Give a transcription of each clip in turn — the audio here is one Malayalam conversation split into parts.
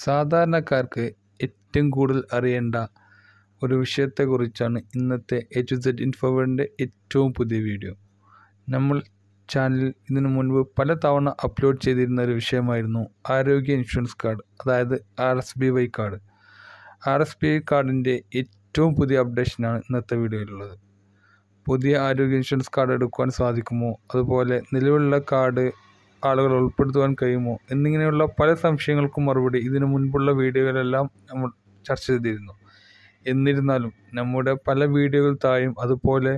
സാധാരണക്കാർക്ക് ഏറ്റവും കൂടുതൽ അറിയേണ്ട ഒരു വിഷയത്തെക്കുറിച്ചാണ് ഇന്നത്തെ A to Z ഇൻഫോവേഡിൻ്റെ ഏറ്റവും പുതിയ വീഡിയോ. നമ്മൾ ചാനലിൽ ഇതിനു മുൻപ് പല തവണ അപ്ലോഡ് ചെയ്തിരുന്ന ഒരു വിഷയമായിരുന്നു ആരോഗ്യ ഇൻഷുറൻസ് കാർഡ്, അതായത് RSBY കാർഡ്. RSBY കാർഡിൻ്റെ ഏറ്റവും പുതിയ അപ്ഡേഷനാണ് ഇന്നത്തെ വീഡിയോയിലുള്ളത്. പുതിയ ആരോഗ്യ ഇൻഷുറൻസ് കാർഡ് എടുക്കുവാൻ സാധിക്കുമോ, അതുപോലെ നിലവിലുള്ള കാർഡ് ആളുകൾ ഉൾപ്പെടുത്തുവാൻ കഴിയുമോ എന്നിങ്ങനെയുള്ള പല സംശയങ്ങൾക്കും മറുപടി ഇതിനു മുൻപുള്ള വീഡിയോകളെല്ലാം നമ്മൾ ചർച്ച ചെയ്തിരുന്നു. എന്നിരുന്നാലും നമ്മുടെ പല വീഡിയോകൾ തായും അതുപോലെ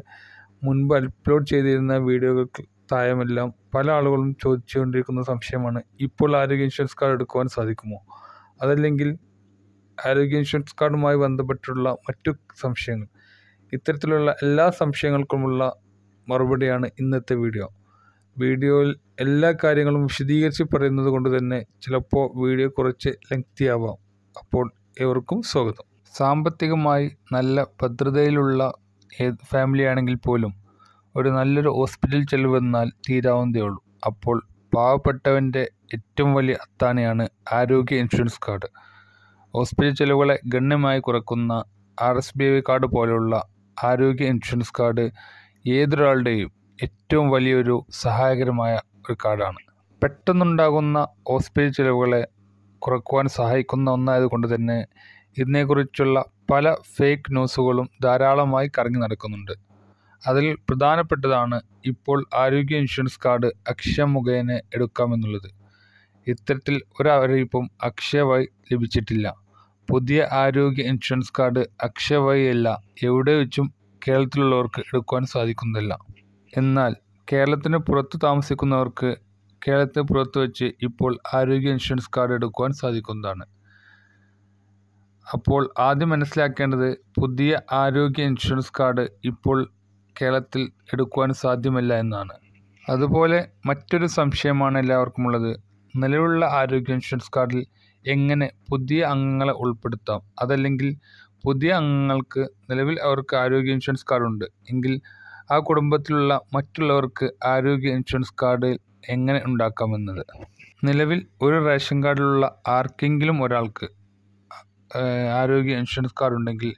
മുൻപ് അപ്ലോഡ് ചെയ്തിരുന്ന വീഡിയോകൾക്ക് തായമെല്ലാം പല ആളുകളും ചോദിച്ചുകൊണ്ടിരിക്കുന്ന സംശയമാണ്, ഇപ്പോൾ ആരോഗ്യ ഇൻഷുറൻസ് കാർഡ് എടുക്കുവാൻ സാധിക്കുമോ, അതല്ലെങ്കിൽ ആരോഗ്യ ഇൻഷുറൻസ് കാർഡുമായി ബന്ധപ്പെട്ടുള്ള മറ്റു സംശയങ്ങൾ. ഇത്തരത്തിലുള്ള എല്ലാ സംശയങ്ങൾക്കുമുള്ള മറുപടിയാണ് ഇന്നത്തെ വീഡിയോയിൽ എല്ലാ കാര്യങ്ങളും വിശദീകരിച്ച് പറയുന്നത് കൊണ്ട് തന്നെ ചിലപ്പോൾ വീഡിയോ കുറച്ച് ലെങ്തി ആവാം. അപ്പോൾ ഏവർക്കും സ്വാഗതം. സാമ്പത്തികമായി നല്ല ഭദ്രതയിലുള്ള ഫാമിലി ആണെങ്കിൽ പോലും ഒരു നല്ലൊരു ഹോസ്പിറ്റൽ ചെലവ് വന്നാൽ തീരാവുന്നതേ ഉള്ളൂ. അപ്പോൾ പാവപ്പെട്ടവൻ്റെ ഏറ്റവും വലിയ അത്താണിയാണ് ആരോഗ്യ ഇൻഷുറൻസ് കാർഡ്. ഹോസ്പിറ്റൽ ചെലവുകളെ ഗണ്യമായി കുറയ്ക്കുന്ന RSBY കാർഡ് പോലെയുള്ള ആരോഗ്യ ഇൻഷുറൻസ് കാർഡ് ഏതൊരാളുടെയും ഏറ്റവും വലിയൊരു സഹായകരമായ ഒരു കാർഡാണ്. പെട്ടെന്നുണ്ടാകുന്ന ഹോസ്പിറ്റൽ ചിലവുകളെ കുറയ്ക്കുവാൻ സഹായിക്കുന്ന ഒന്നായതുകൊണ്ട് തന്നെ ഇതിനെക്കുറിച്ചുള്ള പല ഫേക്ക് ന്യൂസുകളും ധാരാളമായി കറങ്ങി നടക്കുന്നുണ്ട്. അതിൽ പ്രധാനപ്പെട്ടതാണ് ഇപ്പോൾ ആരോഗ്യ ഇൻഷുറൻസ് കാർഡ് അക്ഷയ മുഖേന എടുക്കാമെന്നുള്ളത്. ഇത്തരത്തിൽ ഒരറിയിപ്പും അക്ഷയ വഴി ലഭിച്ചിട്ടില്ല. പുതിയ ആരോഗ്യ ഇൻഷുറൻസ് കാർഡ് അക്ഷയ വഴിയല്ല എവിടെ വെച്ചും കേരളത്തിലുള്ളവർക്ക് എടുക്കുവാൻ സാധിക്കുന്നതല്ല. എന്നാൽ കേരളത്തിന് പുറത്ത് താമസിക്കുന്നവർക്ക് കേരളത്തിന് പുറത്ത് വെച്ച് ഇപ്പോൾ ആരോഗ്യ ഇൻഷുറൻസ് കാർഡ് എടുക്കുവാൻ സാധിക്കുന്നതാണ്. അപ്പോൾ ആദ്യം മനസ്സിലാക്കേണ്ടത്, പുതിയ ആരോഗ്യ ഇൻഷുറൻസ് കാർഡ് ഇപ്പോൾ കേരളത്തിൽ എടുക്കുവാൻ സാധ്യമല്ല എന്നാണ്. അതുപോലെ മറ്റൊരു സംശയമാണ് എല്ലാവർക്കും ഉള്ളത്, നിലവിലുള്ള ആരോഗ്യ ഇൻഷുറൻസ് കാർഡിൽ എങ്ങനെ പുതിയ അംഗങ്ങളെ ഉൾപ്പെടുത്താം, അതല്ലെങ്കിൽ പുതിയ അംഗങ്ങൾക്ക് നിലവിൽ അവർക്ക് ആരോഗ്യ ഇൻഷുറൻസ് കാർഡുണ്ട് എങ്കിൽ ആ കുടുംബത്തിലുള്ള മറ്റുള്ളവർക്ക് ആരോഗ്യ ഇൻഷുറൻസ് കാർഡ് എങ്ങനെ ഉണ്ടാക്കാമെന്നത്. നിലവിൽ ഒരു റേഷൻ കാർഡിലുള്ള ആർക്കെങ്കിലും ഒരാൾക്ക് ആരോഗ്യ ഇൻഷുറൻസ് കാർഡ് ഉണ്ടെങ്കിൽ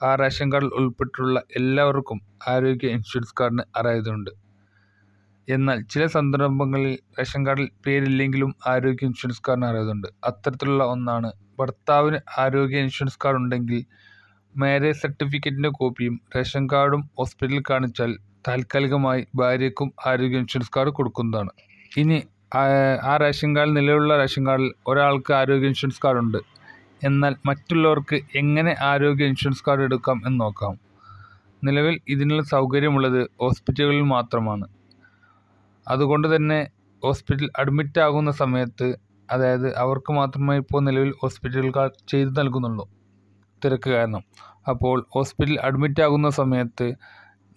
ആ റേഷൻ കാർഡിൽ ഉൾപ്പെട്ടിട്ടുള്ള എല്ലാവർക്കും ആരോഗ്യ ഇൻഷുറൻസ് കാർഡിന് അർഹതയുണ്ട്. എന്നാൽ ചില സന്ദർഭങ്ങളിൽ റേഷൻ കാർഡിൽ പേരില്ലെങ്കിലും ആരോഗ്യ ഇൻഷുറൻസ് കാർഡിന് അർഹതയുണ്ട്. അത്തരത്തിലുള്ള ഒന്നാണ്, ഭർത്താവിന് ആരോഗ്യ ഇൻഷുറൻസ് കാർഡ് ഉണ്ടെങ്കിൽ മാരേജ് സർട്ടിഫിക്കറ്റിൻ്റെ കോപ്പിയും റേഷൻ കാർഡും ഹോസ്പിറ്റലിൽ കാണിച്ചാൽ താൽക്കാലികമായി ഭാര്യയ്ക്കും ആരോഗ്യ ഇൻഷുറൻസ് കാർഡ് കൊടുക്കുന്നതാണ്. ഇനി ആ റേഷൻ കാർഡിൽ നിലവിലുള്ള റേഷൻ കാർഡിൽ ഒരാൾക്ക് ആരോഗ്യ ഇൻഷുറൻസ് കാർഡുണ്ട്, എന്നാൽ മറ്റുള്ളവർക്ക് എങ്ങനെ ആരോഗ്യ ഇൻഷുറൻസ് കാർഡ് എടുക്കാം എന്ന് നോക്കാം. നിലവിൽ ഇതിനുള്ള സൗകര്യമുള്ളത് ഹോസ്പിറ്റലുകളിൽ മാത്രമാണ്. അതുകൊണ്ട് തന്നെ ഹോസ്പിറ്റൽ അഡ്മിറ്റ് ആകുന്ന സമയത്ത്, അതായത് അവർക്ക് മാത്രമേ ഇപ്പോൾ നിലവിൽ ഹോസ്പിറ്റൽ കാർഡ് ചെയ്തു നൽകുന്നുള്ളൂ തിരക്ക് കാരണം. അപ്പോൾ ഹോസ്പിറ്റൽ അഡ്മിറ്റ് ആകുന്ന സമയത്ത്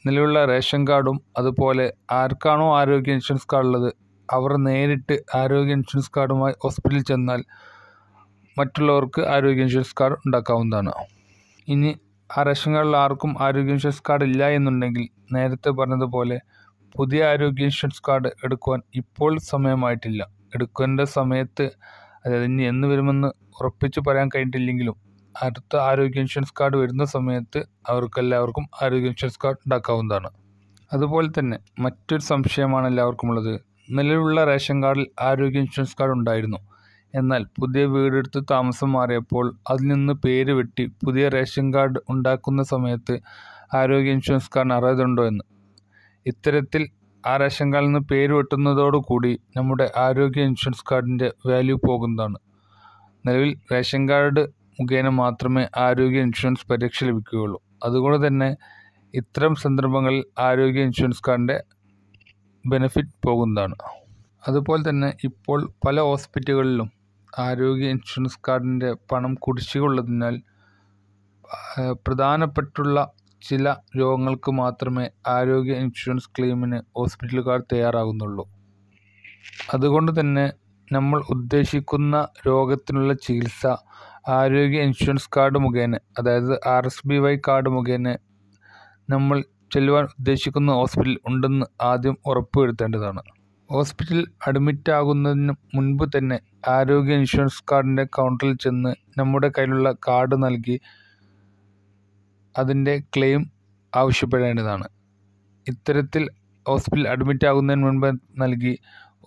നിലവിലുള്ള റേഷൻ കാർഡും അതുപോലെ ആർക്കാണോ ആരോഗ്യ ഇൻഷുറൻസ് കാർഡ് ഉള്ളത് അവർ നേരിട്ട് ആരോഗ്യ ഇൻഷുറൻസ് കാർഡുമായി ഹോസ്പിറ്റലിൽ ചെന്നാൽ മറ്റുള്ളവർക്ക് ആരോഗ്യ ഇൻഷുറൻസ് കാർഡ് ഉണ്ടാക്കാവുന്നതാണ്. ഇനി ആ റേഷൻ കാർഡിൽ ആർക്കും ആരോഗ്യ ഇൻഷുറൻസ് കാർഡ് ഇല്ല എന്നുണ്ടെങ്കിൽ നേരത്തെ പറഞ്ഞതുപോലെ പുതിയ ആരോഗ്യ ഇൻഷുറൻസ് കാർഡ് എടുക്കുവാൻ ഇപ്പോൾ സമയമായിട്ടില്ല. എടുക്കേണ്ട സമയത്ത്, അതായത് ഇനി എന്ന് വരുമെന്ന് ഉറപ്പിച്ച് പറയാൻ കഴിഞ്ഞിട്ടില്ലെങ്കിലും അടുത്ത ആരോഗ്യ ഇൻഷുറൻസ് കാർഡ് വരുന്ന സമയത്ത് അവർക്കെല്ലാവർക്കും ആരോഗ്യ ഇൻഷുറൻസ് കാർഡ് ഉണ്ടാക്കാവുന്നതാണ്. അതുപോലെ തന്നെ മറ്റൊരു സംശയമാണ് എല്ലാവർക്കും ഉള്ളത്, നിലവിലുള്ള റേഷൻ കാർഡിൽ ആരോഗ്യ ഇൻഷുറൻസ് കാർഡ് ഉണ്ടായിരുന്നു, എന്നാൽ പുതിയ വീടെടുത്ത് താമസം മാറിയപ്പോൾ അതിൽ നിന്ന് പേര് വെട്ടി പുതിയ റേഷൻ കാർഡ് ഉണ്ടാക്കുന്ന സമയത്ത് ആരോഗ്യ ഇൻഷുറൻസ് കാർഡിന് അർഹതയുണ്ടോ എന്ന്. ഇത്തരത്തിൽ ആ റേഷൻ കാർഡിൽ നിന്ന് പേര് വെട്ടുന്നതോടുകൂടി നമ്മുടെ ആരോഗ്യ ഇൻഷുറൻസ് കാർഡിൻ്റെ വാല്യൂ പോകുന്നതാണ്. നിലവിൽ റേഷൻ കാർഡ് മുഖേന മാത്രമേ ആരോഗ്യ ഇൻഷുറൻസ് പരിരക്ഷ ലഭിക്കുകയുള്ളൂ. അതുകൊണ്ട് തന്നെ ഇത്തരം സന്ദർഭങ്ങളിൽ ആരോഗ്യ ഇൻഷുറൻസ് കാർഡിൻ്റെ ബെനിഫിറ്റ് പോകുന്നതാണ്. അതുപോലെ തന്നെ ഇപ്പോൾ പല ഹോസ്പിറ്റലുകളിലും ആരോഗ്യ ഇൻഷുറൻസ് കാർഡിൻ്റെ പണം കുടിശ്ശിക ഉള്ളതിനാൽ പ്രധാനപ്പെട്ടുള്ള ചില രോഗങ്ങൾക്ക് മാത്രമേ ആരോഗ്യ ഇൻഷുറൻസ് ക്ലെയിമിന് ഹോസ്പിറ്റലുകാർ തയ്യാറാകുന്നുള്ളൂ. അതുകൊണ്ട് തന്നെ നമ്മൾ ഉദ്ദേശിക്കുന്ന രോഗത്തിനുള്ള ചികിത്സ ആരോഗ്യ ഇൻഷുറൻസ് കാർഡ് മുഖേന, അതായത് RSBY കാർഡ് മുഖേന നമ്മൾ ചെല്ലുവാൻ ഉദ്ദേശിക്കുന്ന ഹോസ്പിറ്റൽ ഉണ്ടെന്ന് ആദ്യം ഉറപ്പുവരുത്തേണ്ടതാണ്. ഹോസ്പിറ്റലിൽ അഡ്മിറ്റ് ആകുന്നതിന് മുൻപ് തന്നെ ആരോഗ്യ ഇൻഷുറൻസ് കാർഡിൻ്റെ കൗണ്ടറിൽ ചെന്ന് നമ്മുടെ കയ്യിലുള്ള കാർഡ് നൽകി അതിൻ്റെ ക്ലെയിം ആവശ്യപ്പെടേണ്ടതാണ്. ഇത്തരത്തിൽ ഹോസ്പിറ്റലിൽ അഡ്മിറ്റ് ആകുന്നതിന് മുൻപ് നൽകി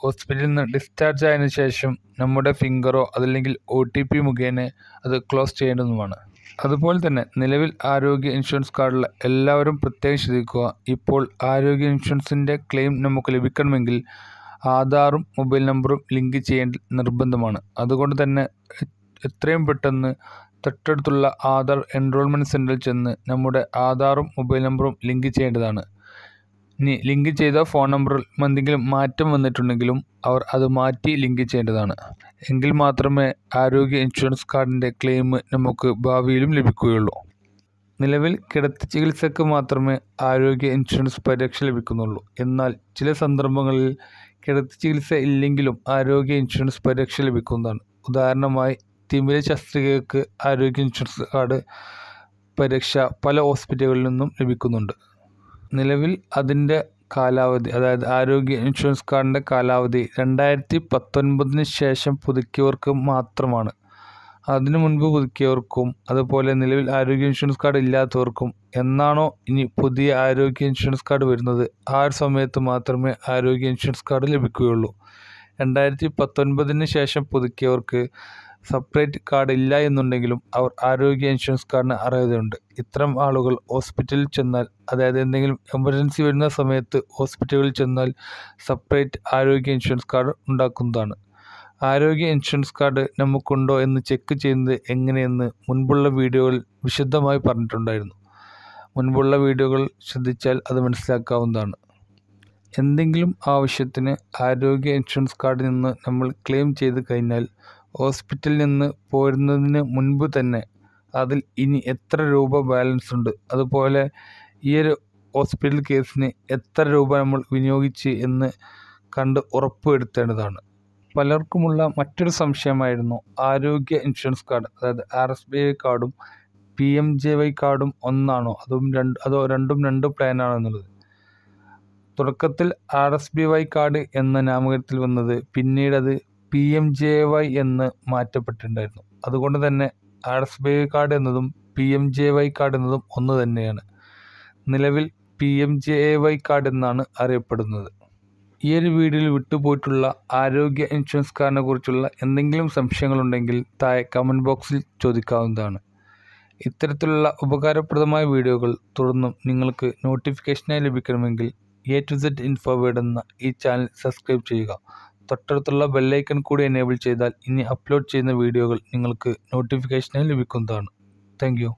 ഹോസ്പിറ്റലിൽ നിന്ന് ഡിസ്ചാർജ് ആയതിനു ശേഷം നമ്മുടെ ഫിംഗറോ അതല്ലെങ്കിൽ OTP മുഖേന അത് ക്ലോസ് ചെയ്യേണ്ടതുമാണ്. അതുപോലെ തന്നെ നിലവിൽ ആരോഗ്യ ഇൻഷുറൻസ് കാർഡുള്ള എല്ലാവരും പ്രത്യേകം ശ്രദ്ധിക്കുക. ഇപ്പോൾ ആരോഗ്യ ഇൻഷുറൻസിൻ്റെ ക്ലെയിം നമുക്ക് ലഭിക്കണമെങ്കിൽ ആധാറും മൊബൈൽ നമ്പറും ലിങ്ക് ചെയ്യേണ്ടത് നിർബന്ധമാണ്. അതുകൊണ്ട് തന്നെ എത്രയും പെട്ടെന്ന് തൊട്ടടുത്തുള്ള ആധാർ എൻറോൾമെൻറ്റ് സെൻറ്ററിൽ ചെന്ന് നമ്മുടെ ആധാറും മൊബൈൽ നമ്പറും ലിങ്ക് ചെയ്യേണ്ടതാണ്. ഇനി ലിങ്ക് ചെയ്ത ഫോൺ നമ്പറിൽ എന്തെങ്കിലും മാറ്റം വന്നിട്ടുണ്ടെങ്കിലും അവർ അത് മാറ്റി ലിങ്ക് ചെയ്യേണ്ടതാണ്. എങ്കിൽ മാത്രമേ ആരോഗ്യ ഇൻഷുറൻസ് കാർഡിൻ്റെ ക്ലെയിം നമുക്ക് ഭാവിയിലും ലഭിക്കുകയുള്ളൂ. നിലവിൽ കിടത്തി ചികിത്സയ്ക്ക് മാത്രമേ ആരോഗ്യ ഇൻഷുറൻസ് പരിരക്ഷ ലഭിക്കുന്നുള്ളൂ. എന്നാൽ ചില സന്ദർഭങ്ങളിൽ കിടത്തി ചികിത്സ ഇല്ലെങ്കിലും ആരോഗ്യ ഇൻഷുറൻസ് പരിരക്ഷ ലഭിക്കുന്നതാണ്. ഉദാഹരണമായി തിമിര ശസ്ത്രക്രിയക്ക് ആരോഗ്യ ഇൻഷുറൻസ് കാർഡ് പരിരക്ഷ പല ഹോസ്പിറ്റലുകളിൽ നിന്നും ലഭിക്കുന്നുണ്ട്. നിലവിൽ അതിൻ്റെ കാലാവധി, അതായത് ആരോഗ്യ ഇൻഷുറൻസ് കാർഡിൻ്റെ കാലാവധി 2019 ശേഷം പുതുക്കിയവർക്ക് മാത്രമാണ്. അതിനു മുൻപ് പുതുക്കിയവർക്കും അതുപോലെ നിലവിൽ ആരോഗ്യ ഇൻഷുറൻസ് കാർഡ് ഇല്ലാത്തവർക്കും എന്നാണോ ഇനി പുതിയ ആരോഗ്യ ഇൻഷുറൻസ് കാർഡ് വരുന്നത് ആ ഒരു സമയത്ത് മാത്രമേ ആരോഗ്യ ഇൻഷുറൻസ് കാർഡ് ലഭിക്കുകയുള്ളൂ. 2019 ശേഷം പുതുക്കിയവർക്ക് സെപ്പറേറ്റ് കാർഡ് ഇല്ല എന്നുണ്ടെങ്കിലും അവർ ആരോഗ്യ ഇൻഷുറൻസ് കാർഡിന് അർഹതയുണ്ട്. ഇത്തരം ആളുകൾ ഹോസ്പിറ്റലിൽ ചെന്നാൽ, അതായത് എന്തെങ്കിലും എമർജൻസി വരുന്ന സമയത്ത് ഹോസ്പിറ്റലുകളിൽ ചെന്നാൽ സെപ്പറേറ്റ് ആരോഗ്യ ഇൻഷുറൻസ് കാർഡ് ഉണ്ടാക്കുന്നതാണ്. ആരോഗ്യ ഇൻഷുറൻസ് കാർഡ് നമുക്കുണ്ടോ എന്ന് ചെക്ക് ചെയ്യുന്നത് എങ്ങനെയെന്ന് മുൻപുള്ള വീഡിയോകളിൽ വിശദമായി പറഞ്ഞിട്ടുണ്ടായിരുന്നു. മുൻപുള്ള വീഡിയോകൾ ശ്രദ്ധിച്ചാൽ അത് മനസ്സിലാക്കാവുന്നതാണ്. എന്തെങ്കിലും ആവശ്യത്തിന് ആരോഗ്യ ഇൻഷുറൻസ് കാർഡിൽ നിന്ന് നമ്മൾ ക്ലെയിം ചെയ്ത് കഴിഞ്ഞാൽ ഹോസ്പിറ്റലിൽ നിന്ന് പോരുന്നതിന് മുൻപ് തന്നെ അതിൽ ഇനി എത്ര രൂപ ബാലൻസ് ഉണ്ട്, അതുപോലെ ഈ ഒരു ഹോസ്പിറ്റൽ കേസിന് എത്ര രൂപ നമ്മൾ വിനിയോഗിച്ച് എന്ന് കണ്ട് ഉറപ്പുവരുത്തേണ്ടതാണ്. പലർക്കുമുള്ള മറ്റൊരു സംശയമായിരുന്നു ആരോഗ്യ ഇൻഷുറൻസ് കാർഡ്, അതായത് RSBI കാർഡും PMJY കാർഡും ഒന്നാണോ, അതോ രണ്ടും രണ്ട് പ്ലാനാണോ എന്നുള്ളത്. തുടക്കത്തിൽ RSBI കാർഡ് എന്ന നാമകരണത്തിൽ വന്നത് പിന്നീട് അത് PMJY എന്ന് മാറ്റപ്പെട്ടിട്ടുണ്ടായിരുന്നു. അതുകൊണ്ട് തന്നെ RSBI കാർഡ് എന്നതും PMJY കാർഡ് എന്നതും ഒന്ന് തന്നെയാണ്. നിലവിൽ PMJY കാർഡ് എന്നാണ് അറിയപ്പെടുന്നത്. ഈ ഒരു വീഡിയോയിൽ വിട്ടുപോയിട്ടുള്ള ആരോഗ്യ ഇൻഷുറൻസ് കാർഡിനെ കുറിച്ചുള്ള എന്തെങ്കിലും സംശയങ്ങളുണ്ടെങ്കിൽ താഴെ കമൻറ്റ് ബോക്സിൽ ചോദിക്കാവുന്നതാണ്. ഇത്തരത്തിലുള്ള ഉപകാരപ്രദമായ വീഡിയോകൾ തുടർന്നും നിങ്ങൾക്ക് നോട്ടിഫിക്കേഷനായി ലഭിക്കണമെങ്കിൽ A to Z InfoWord എന്ന ഈ ചാനൽ സബ്സ്ക്രൈബ് ചെയ്യുക. തൊട്ടടുത്തുള്ള ബെല്ലൈക്കൺ കൂടി എനേബിൾ ചെയ്താൽ ഇനി അപ്ലോഡ് ചെയ്യുന്ന വീഡിയോകൾ നിങ്ങൾക്ക് നോട്ടിഫിക്കേഷനായി ലഭിക്കുന്നതാണ്. Thank you.